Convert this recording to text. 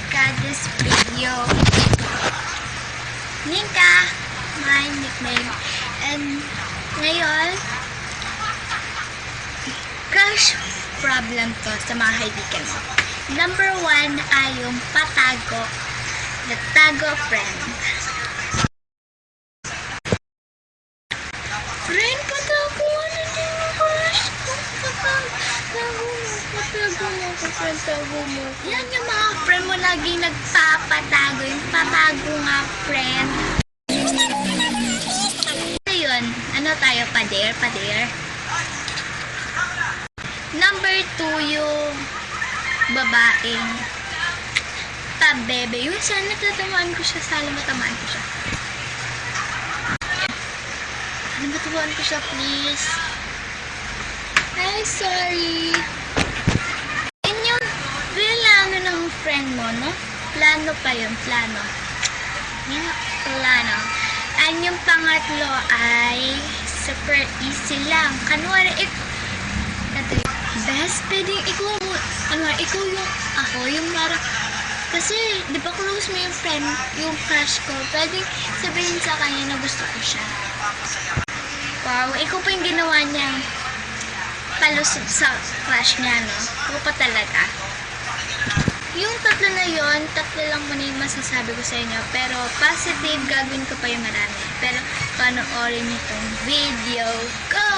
Nika this video. Nika, my nickname. And ngayon, crush problem to sa mga kaibigan mo. Number 1 ay yung patago. The tago friend. Friend, patago. Ano din yung crush ko? Patago mo. Yan yung mga friend mo laging nagpapatago. Yung patago nga, friend. Ito yun. Ano tayo? Pader? Number 2 yung babaeng pabebe. Yung sana natatamaan ko siya. Sana matamaan ko siya. Matamaan ko siya, please. Ay, sorry. And yung plano ng friend mo, no? Plano pa yun. Plano. And yung pangatlo ay super easy lang. Kanwari, best, pwedeng ikaw mo, ikaw yung ako, yung parang, kasi, di ba close mo yung friend, yung crush ko, pwedeng sabihin sa kanya na gusto ko siya. Wow, ikaw pa yung ginawa niyang palusot sa crush niya, no? Ikaw pa talaga. Yung tatlo na yon, tatlo lang muna yung masasabi ko sa inyo, pero positive, gagawin ko pa yung marami. Pero, panoorin niyo itong video ko!